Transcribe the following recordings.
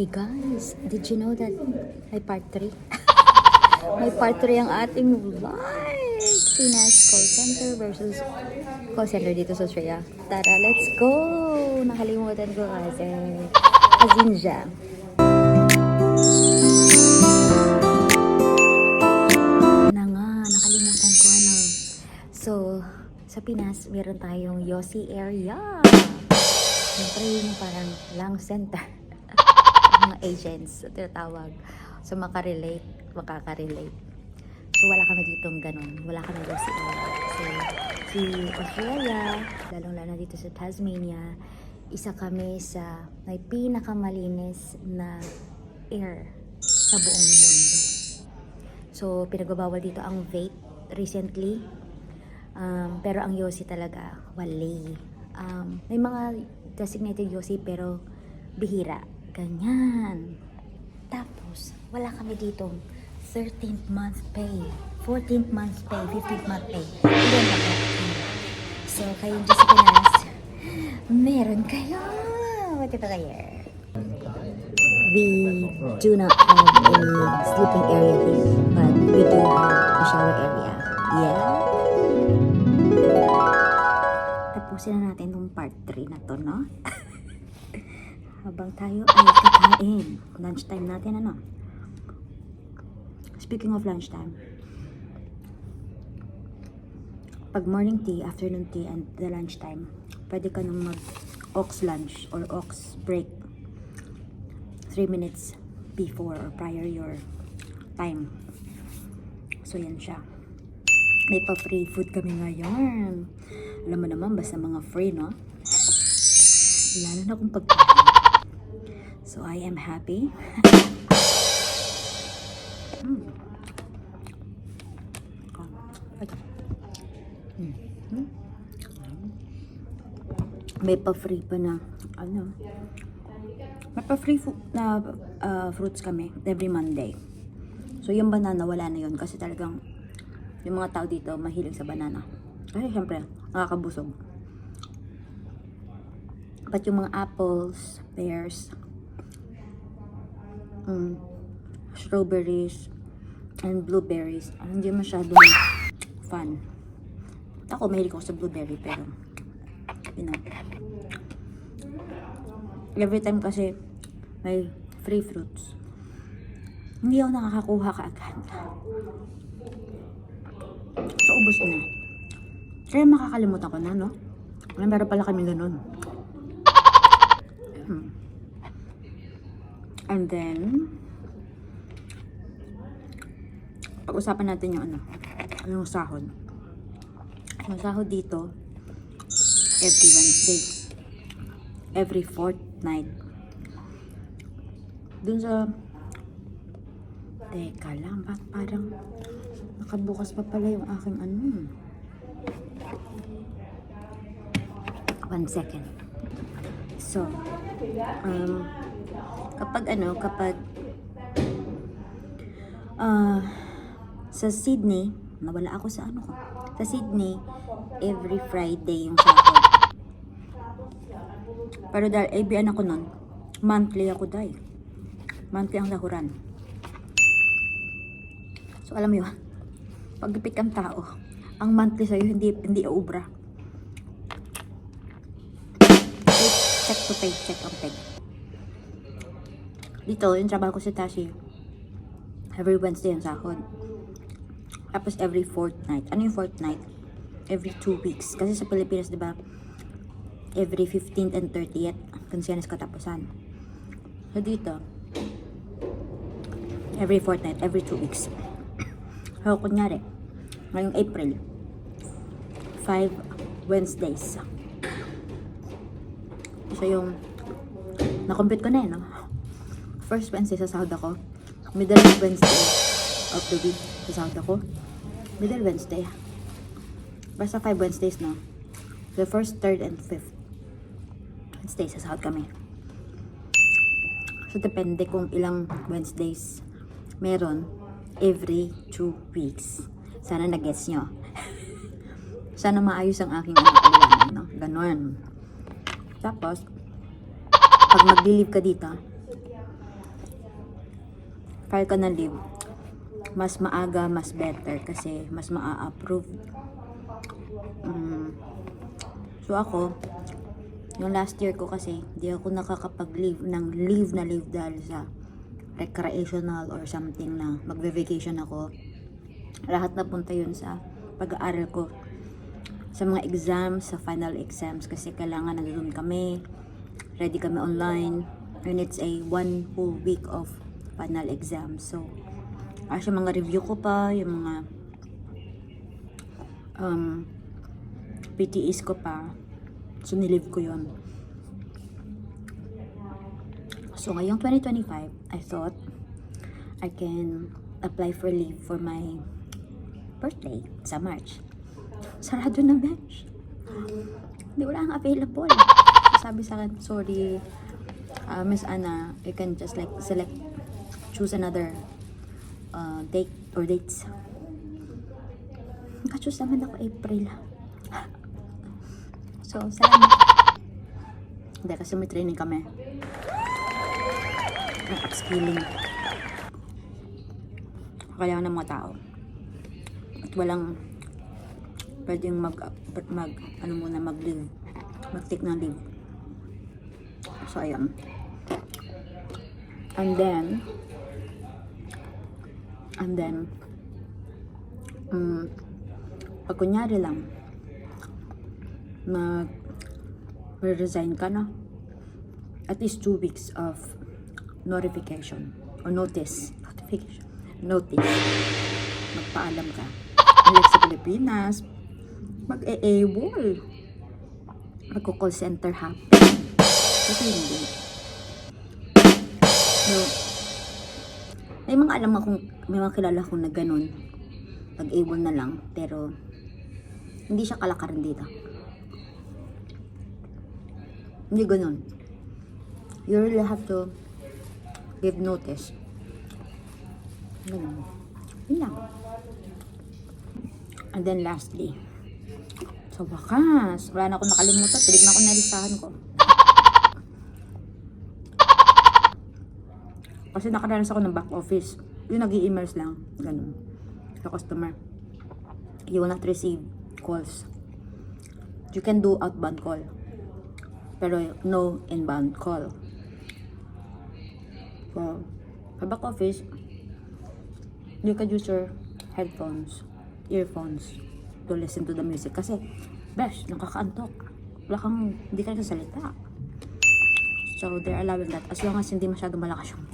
Hey guys, did you know that may part 3? May part 3 ang ating vlog. Pinas call center versus call center dito sa Australia. Tara, let's go! Nakalimutan ko kasi Azinja. Nakalimutan ko ano. So, sa Pinas, meron tayong Yossi area. Siyempre yun yung parang lang center. Mga agents, tinatawag. So, makakarelate. So, wala kami ditong ganun. Wala kami Yossi area. So, si Australia, lalong-lalo dito sa Tasmania, isa kami sa may pinakamalinis na air sa buong mundo. So, pinagbabawal dito ang vape recently. Pero ang Yossi talaga, wala. May mga designated Yossi pero bihira. Ganyan. Tapos, wala kami ditong 13th month pay, 14th month pay, 15th month pay. Hindi na ba? So, kayong dyan sa Pinas, meron kayo. What if kayo? We do not have any sleeping area here, but we do have a shower area. Yeah? Tapusin na natin itong part 3 na to, no? Habang tayo ay kakain. Lunchtime natin, ano? Speaking of lunchtime, pag morning tea, afternoon tea, and the lunchtime, pwede ka nang mag-ox lunch or ox break 3 minutes before or prior your time. So, yan siya. May pa-free food kami ngayon. Alam mo naman, basta mga free, no? Lalo na kung pagkain. So, I am happy. May pa-free pa na, ano, may pa-free na fruits kami every Monday. So, yung banana, wala na yun kasi talagang yung mga tao dito mahilig sa banana. Kasi syempre, nakakabusog. But yung mga apples, pears, strawberries, and blueberries, hindi masyadong fun. Ako, mahilig ako sa blueberry, pero, you know, every time kasi may free fruits, hindi ako nakakakuha kaagad. So, ubos na. Kaya makakalimutan ko na, no? Meron pala kami ganun. And then, pag-usapan natin yung ano, yung sahod. Yung sahod dito, every Wednesday, every fortnight. Dun sa, teka lang, parang nakabukas pa pala yung aking ano. 1 second. So, kapag sa Sydney, nawala ako sa ano ko. Sa Sydney, every Friday yung sahod. Pero dahil ABN ako nun, monthly ako dahil. Monthly ang lahuran. So, alam mo yun, pag ipik ang tao, ang monthly sa'yo, hindi ubra. Check to pay, check ang peg. Dito, yung trabaho ko sa Tashi, every Wednesday ang sahod. Tapos every fortnight. Ano yung fortnight? Every 2 weeks. Kasi sa Pilipinas, diba, every 15th and 30th, kansiyanas katapusan. So dito, every fortnight, every 2 weeks. So, kunyari, ngayong April, 5 Wednesdays. So, yung na-compute ko na no? First Wednesday sa sahod ako. Middle Wednesday of the week sa sahod ako. Middle Wednesday. Basta 5 Wednesdays, no? The first, third, and fifth Wednesday sa sahod kami. So, depende kung ilang Wednesdays meron every 2 weeks. Sana na-gets nyo. Sana maayos ang aking paliwanag, no? Ganon. Tapos, pag mag-leave ka dito, file ka ng leave, mas maaga, mas better kasi mas maa-approve. So ako, yung last year ko kasi, di ako nakakapag-leave ng leave dahil sa recreational or something na magve-vacation ako. Lahat na punta yun sa pag-aaral ko. Sa mga exams, sa final exams, kasi kailangan nandun kami, ready kami online, and it's a 1 whole week of final exam. So, yung mga review ko pa, yung mga PTEs ko pa, so nilive ko yun. So, ngayong 2025, I thought I can apply for leave for my birthday sa March. Sarado na, bench. Hindi, wala ang available. Sabi sa akin, sorry, Miss Anna, you can just like select, choose another date or dates. Naka-choose naman ako April. So, salamat. Hindi, kasi may training kami. Upskilling. Kailangan ng mga tao. At walang pwedeng mag-leave. Mag-take ng leave. So, ayan. And then, pag kunyari lang, mag-resign ka na, at least 2 weeks of notification or notice. Magpaalam ka. Ulit sa Pilipinas, mag-e-AWOL. Magko-call center happen. Kasi hindi. So, may mga kilala akong na ganun. Pag-AWOL na lang, pero hindi siya kalakaran dito. Hindi ganun. You really have to give notice. Ganun. Yun lang. And then lastly, sa wakas, wala na akong nakalimutan. Tinignan ko na listahan ko. Kasi nakaranas ako ng back office. Yung nag-i-emails lang. Ganun. Sa customer. You will not receive calls. You can do outbound call. Pero no inbound call. So, sa back office, you can use your headphones, earphones to listen to the music. Kasi, besh, nakakaantok. Hindi ka nagsasalita. So, they're allowing that as long as hindi masyado malakas yung.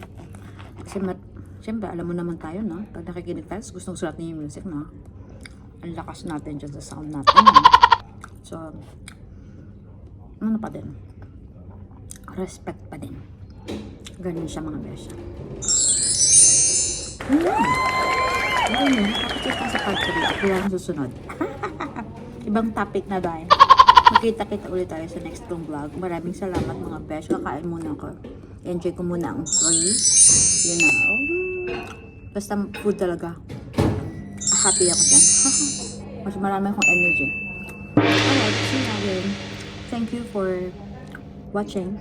Kasi, siyempre, alam mo naman tayo, no? Pag nakikinig tayo, gustong sulat niyo yung music, no? Ang lakas natin dyan sa sound natin, no? So, ano pa din? Respect pa din. Ganun siya, mga besh. Okay na, nakapikita sa part 3. Ako lang susunod. Ibang topic na dahil. Magkita-kita ulit tayo sa next kong vlog. Maraming salamat, mga besh. Kakain muna ako. Enjoy ko muna ang free. You know. Basta food talaga. Happy ako dyan. Mas marami akong energy. Alright, see you again. Thank you for watching.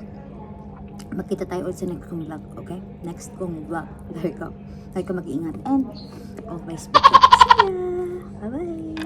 Magkita tayo ulit sa next kong vlog, okay? Next kong vlog. There you go. Lagi ka mag-iingat and always be good. See ya! Bye-bye!